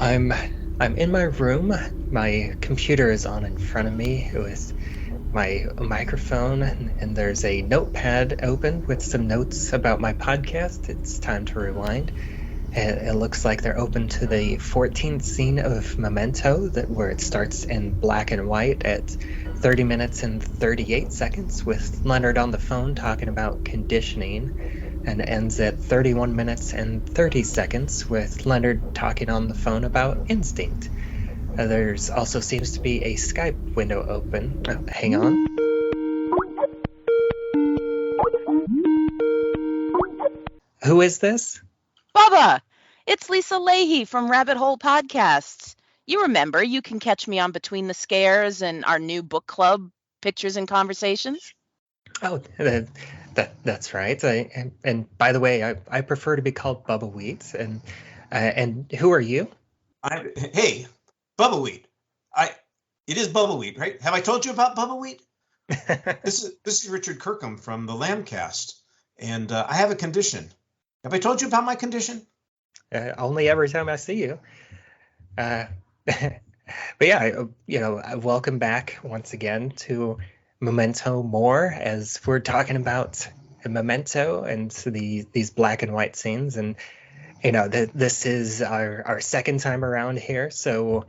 I'm I'm in my room. My computer is on in front of me with my microphone, and there's a notepad open with some notes about my podcast. It's time to rewind. And it looks like they're open to the 14th scene of Memento, where it starts in black and white at 30 minutes and 38 seconds with Leonard on the phone talking about conditioning, and ends at 31 minutes and 30 seconds with Leonard talking on the phone about instinct. There's also seems to be a Skype window open. Hang on. Who is this? Bubba, it's Lisa Leaheey from Rabbit Hole Podcasts. You remember, you can catch me on Between the Scares and our new book club, Pictures and Conversations. Oh, that's right. And by the way, I prefer to be called Bubbawheat. And who are you? Hey, Bubbawheat. It is Bubbawheat, right? Have I told you about Bubbawheat? This is Richard Kirkham from the Lambcast, and I have a condition. Have I told you about my condition? Only every time I see you. But yeah, welcome back once again to Memento More, as we're talking about Memento and these black and white scenes. And this is our second time around here, so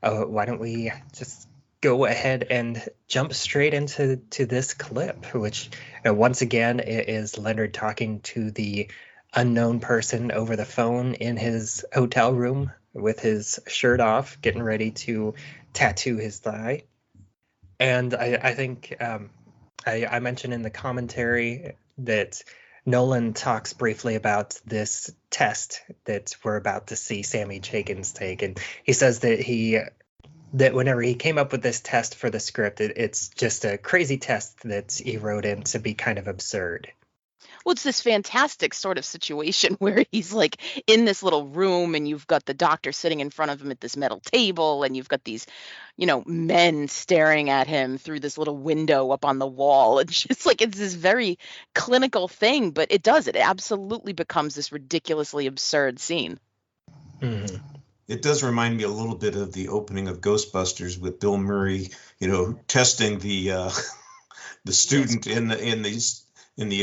why don't we just go ahead and jump straight into this clip, which once again is Leonard talking to the unknown person over the phone in his hotel room with his shirt off, getting ready to tattoo his thigh. And I think I mentioned in the commentary that Nolan talks briefly about this test that we're about to see Sammy Chagins take, and he says that whenever he came up with this test for the script, it's just a crazy test that he wrote in to be kind of absurd. Well, it's this fantastic sort of situation where he's like in this little room and you've got the doctor sitting in front of him at this metal table and you've got these, men staring at him through this little window up on the wall. It's just like it's this very clinical thing, but it absolutely becomes this ridiculously absurd scene. Mm-hmm. It does remind me a little bit of the opening of Ghostbusters with Bill Murray, testing the student in the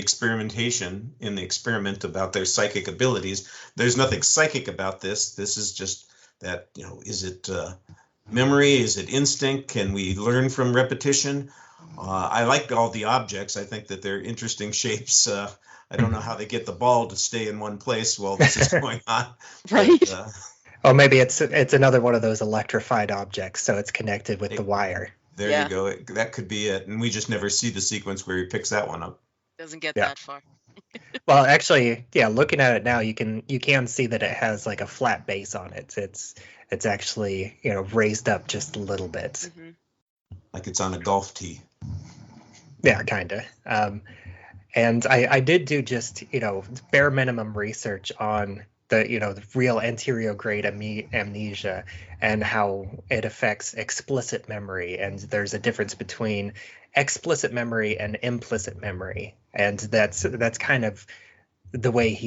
experiment about their psychic abilities. There's nothing psychic about this. This is just that, is it memory? Is it instinct? Can we learn from repetition? I like all the objects. I think that they're interesting shapes. I don't know how they get the ball to stay in one place while this is going on. Right. But, maybe it's another one of those electrified objects, so it's connected with the wire. There you go. That could be it. And we just never see the sequence where he picks that one up. Doesn't get that far. Well, actually, looking at it now, you can see that it has like a flat base on it. It's actually raised up just a little bit, mm-hmm. Like it's on a golf tee. Yeah, kind of. And I did do just bare minimum research on the real anterograde amnesia and how it affects explicit memory, and there's a difference between explicit memory and implicit memory, and that's kind of the way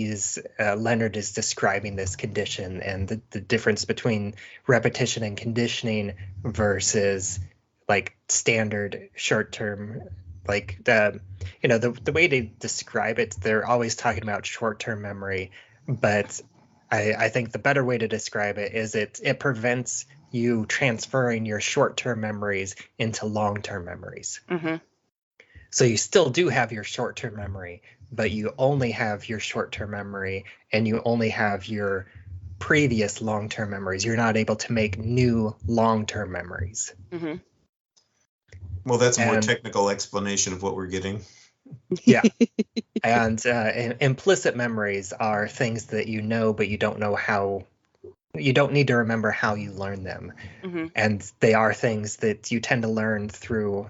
Leonard is describing this condition, and the difference between repetition and conditioning versus like standard short term, like the way they describe it, they're always talking about short term memory, but I think the better way to describe it is it prevents you transferring your short-term memories into long-term memories. Mm-hmm. So you still do have your short-term memory, but you only have your short-term memory and you only have your previous long-term memories. You're not able to make new long-term memories. Mm-hmm. Well, that's a more technical explanation of what we're getting. Yeah. And implicit memories are things that but you don't know how. You don't need to remember how you learn them. Mm-hmm. And they are things that you tend to learn through,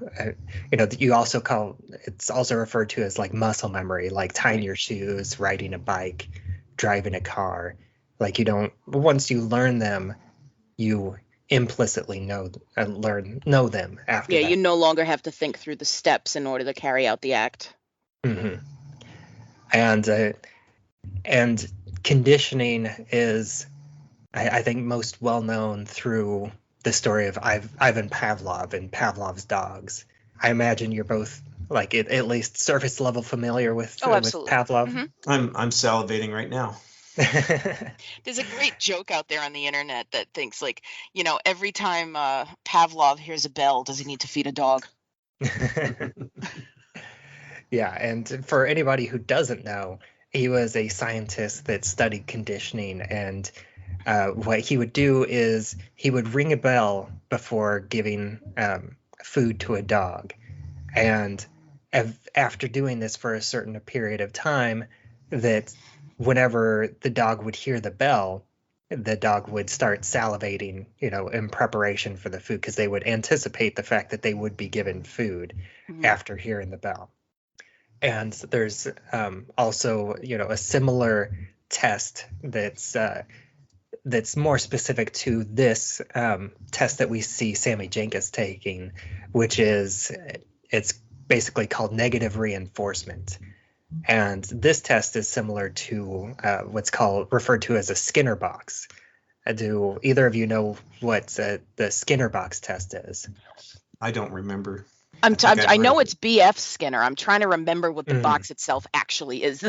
it's also referred to as like muscle memory, like tying your shoes, riding a bike, driving a car. Like once you learn them, you implicitly know them after that. You no longer have to think through the steps in order to carry out the act. Mm-hmm. And conditioning is I think most well known through the story of Ivan Pavlov and Pavlov's dogs. I imagine you're both like at least surface level familiar with Oh, with absolutely. Pavlov. hmm I'm salivating right now. There's a great joke out there on the internet that thinks like, every time Pavlov hears a bell, does he need to feed a dog? Yeah, and for anybody who doesn't know, he was a scientist that studied conditioning, and what he would do is he would ring a bell before giving food to a dog. And after doing this for a certain period of time, that whenever the dog would hear the bell, the dog would start salivating, in preparation for the food because they would anticipate the fact that they would be given food Mhm. after hearing the bell. And there's also, a similar test that's more specific to this test that we see Sammy Jenkins taking, which is it's basically called negative reinforcement. And this test is similar to what's referred to as a Skinner box. Do either of you know what the Skinner box test is? I don't remember. I know it's BF Skinner. I'm trying to remember what the box itself actually is.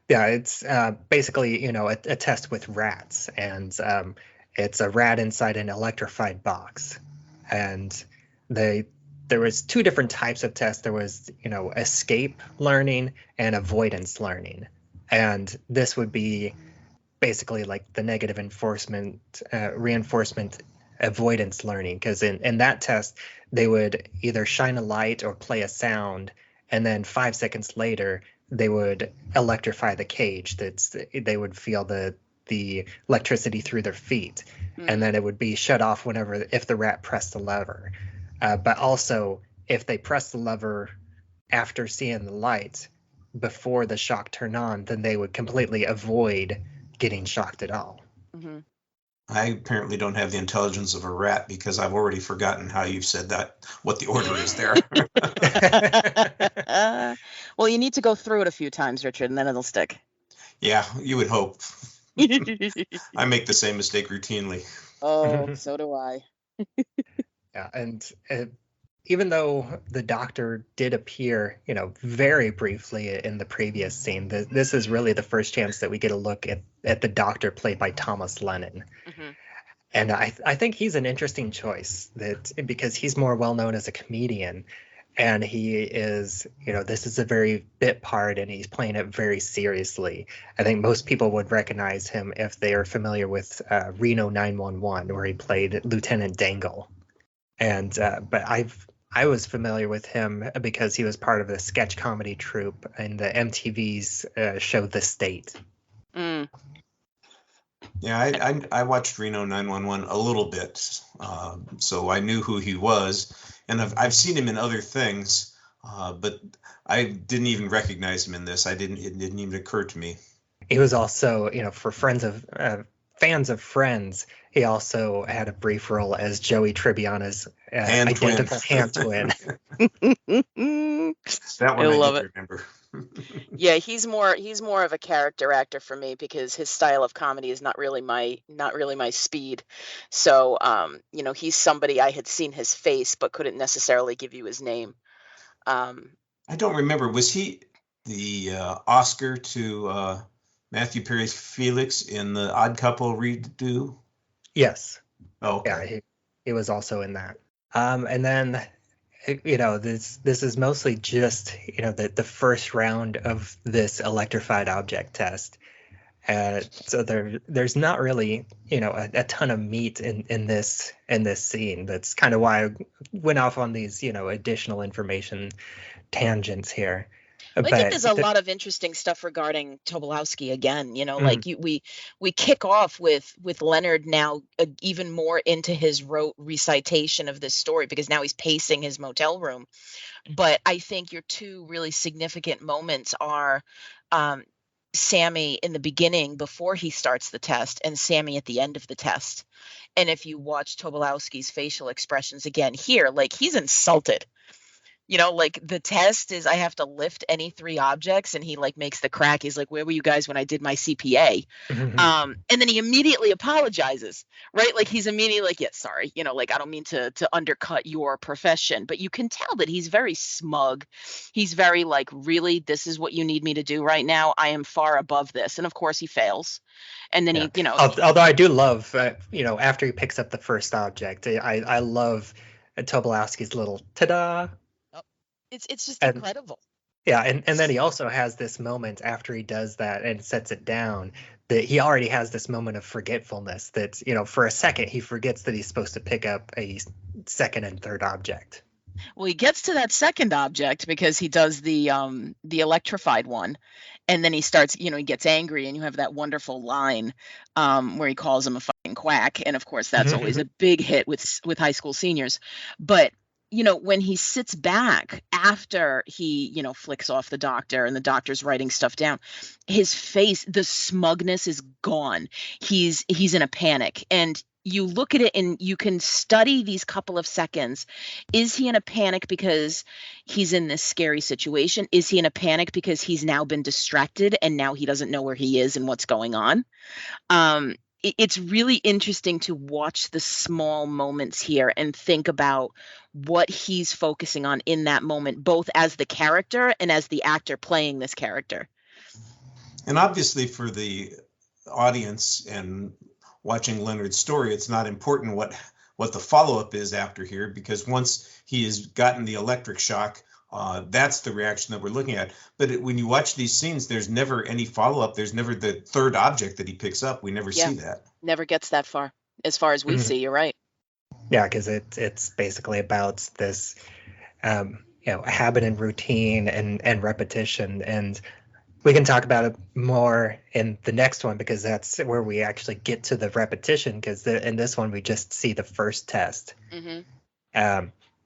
Yeah, it's basically, a test with rats, and it's a rat inside an electrified box. And there was two different types of tests. There was, escape learning and avoidance learning. And this would be basically like the negative reinforcement avoidance learning, because in that test, they would either shine a light or play a sound, and then 5 seconds later, they would electrify the cage. They would feel the electricity through their feet, and then it would be shut off if the rat pressed the lever. But also, if they press the lever after seeing the light before the shock turned on, then they would completely avoid getting shocked at all. Mm-hmm. I apparently don't have the intelligence of a rat because I've already forgotten how you've said that, what the order is there. Well, you need to go through it a few times, Richard, and then it'll stick. Yeah, you would hope. I make the same mistake routinely. Oh, so do I. Yeah, and even though the doctor did appear, very briefly in the previous scene, this is really the first chance that we get a look at the doctor played by Thomas Lennon. Mm-hmm. And I think he's an interesting choice because he's more well known as a comedian, and he is, this is a very bit part, and he's playing it very seriously. I think most people would recognize him if they are familiar with Reno 911, where he played Lieutenant Dangle. And but I was familiar with him because he was part of the sketch comedy troupe in the MTV's show The State. Mm. Yeah, I watched Reno 911 a little bit, so I knew who he was, and I've seen him in other things, but I didn't even recognize him in this. It didn't even occur to me. He was also, for fans of Friends, he also had a brief role as Joey Tribbiana's identical hand twin. That one I love did remember. Yeah, he's more of a character actor for me because his style of comedy is not really my speed. So, he's somebody I had seen his face but couldn't necessarily give you his name. I don't remember. Was he the Oscar to Matthew Perry's Felix in the Odd Couple redo? Yes. Oh, okay. Yeah, he was also in that. And then, this is mostly just, the first round of this electrified object test. So there's not really, a ton of meat in this scene. That's kind of why I went off on these, additional information tangents here. I think there's a lot of interesting stuff regarding Tobolowsky again. Like we kick off with Leonard now even more into his rote recitation of this story because now he's pacing his motel room. But I think your two really significant moments are Sammy in the beginning before he starts the test and Sammy at the end of the test. And if you watch Tobolowsky's facial expressions again here, like he's insulted. Like the test is I have to lift any 3 objects, and he like makes the crack. He's like, "Where were you guys when I did my CPA?" And then he immediately apologizes, right? Like he's immediately like, "Yeah, sorry, like I don't mean to undercut your profession," but you can tell that he's very smug. He's very like, "Really, this is what you need me to do right now? I am far above this." And of course he fails. And then Yeah. he, Although I do love, after he picks up the first object, I love Tobolowsky's little ta-da. it's just And incredible. yeah, and then he also has this moment after he does that and sets it down, that he already has this moment of forgetfulness that, for a second he forgets that he's supposed to pick up a second and third object. Well, he gets to that second object because he does the electrified one, and then he starts, he gets angry, and you have that wonderful line where he calls him a fucking quack, and of course that's always a big hit with high school seniors. But when he sits back after he, flicks off the doctor and the doctor's writing stuff down, his face, the smugness is gone. He's in a panic, and you look at it and you can study these couple of seconds. Is he in a panic because he's in this scary situation? Is he in a panic because he's now been distracted and now he doesn't know where he is and what's going on? It's really interesting to watch the small moments here and think about what he's focusing on in that moment, both as the character and as the actor playing this character. And obviously for the audience and watching Leonard's story, it's not important what the follow-up is after here, because once he has gotten the electric shock, that's the reaction that we're looking at. But when you watch these scenes, there's never any follow-up. There's never the third object that he picks up. We never see that. Never gets that far, as far as we see. You're right. Yeah, because it's basically about this, habit and routine and repetition. And we can talk about it more in the next one, because that's where we actually get to the repetition, because in this one we just see the first test.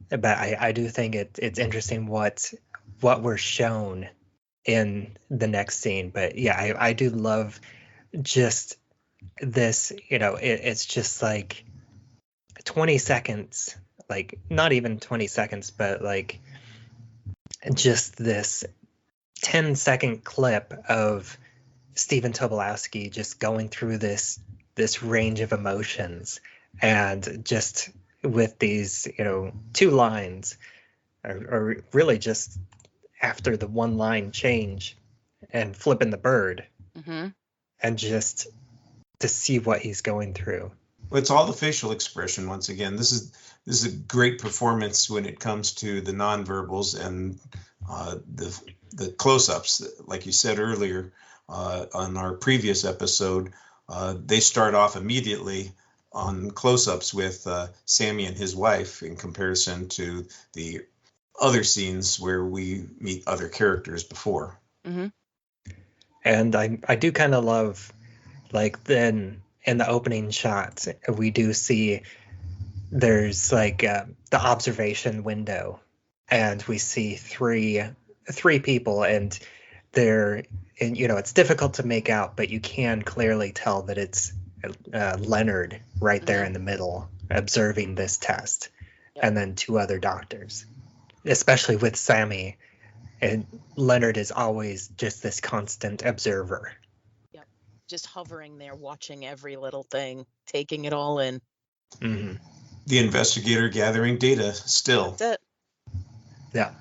But I do think it's interesting what we're shown in the next scene. But yeah, I do love just this, it's just like 20 seconds, like not even 20 seconds, but like just this 10-second clip of Stephen Tobolowsky just going through this range of emotions, and just with these, 2 lines, or really just after the 1 line change and flipping the bird, and just to see what he's going through. Well, it's all the facial expression. Once again, this is a great performance when it comes to the nonverbals and the close-ups. Like you said earlier on our previous episode, they start off immediately on close-ups with Sammy and his wife, in comparison to the other scenes where we meet other characters before. And I do kind of love, like, then in the opening shot, we do see there's like the observation window, and we see three people, and it's difficult to make out, but you can clearly tell that it's Leonard right there in the middle observing this test, and then 2 other doctors, especially with Sammy. And Leonard is always just this constant observer. Yep. Just hovering there, watching every little thing, taking it all in. The investigator gathering data still. That's it. Yeah.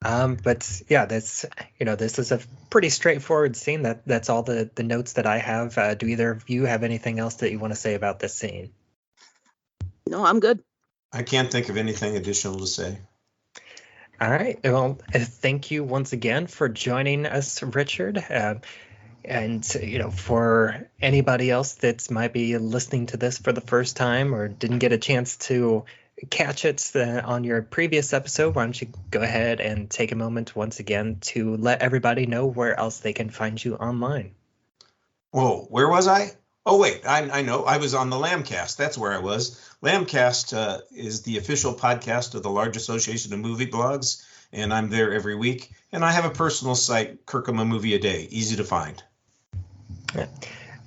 But yeah, this is a pretty straightforward scene. That's all the notes that I have. Do either of you have anything else that you want to say about this scene? No, I'm good. I can't think of anything additional to say. All right. Well, thank you once again for joining us, Richard. And, for anybody else that might be listening to this for the first time or didn't get a chance to catch it on your previous episode, why don't you go ahead and take a moment once again to let everybody know where else they can find you online. Whoa, where was I? Oh, wait, I know. I was on the Lambcast. That's where I was. Lambcast is the official podcast of the Large Association of Movie Blogs, and I'm there every week. And I have a personal site, Kirkham, a movie a day, easy to find. Yeah.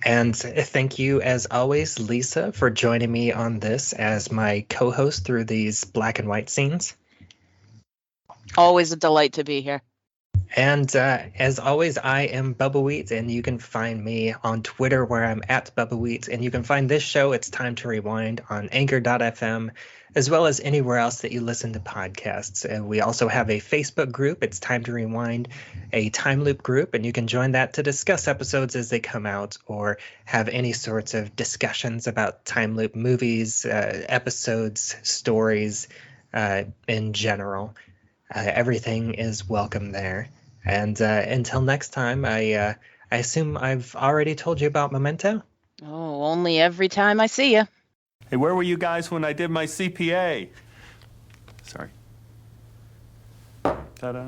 And thank you, as always, Lisa, for joining me on this as my co-host through these black and white scenes. Always a delight to be here. And as always, I am Bubbawheat, and you can find me on Twitter where I'm at Bubbawheat. And you can find this show, It's Time to Rewind, on Anchor.fm, as well as anywhere else that you listen to podcasts. We also have a Facebook group, It's Time to Rewind, a time loop group, and you can join that to discuss episodes as they come out or have any sorts of discussions about time loop movies, episodes, stories in general. Everything is welcome there. And until next time, I assume I've already told you about Memento? Oh, only every time I see you. Hey, where were you guys when I did my CPA? Sorry. Ta-da.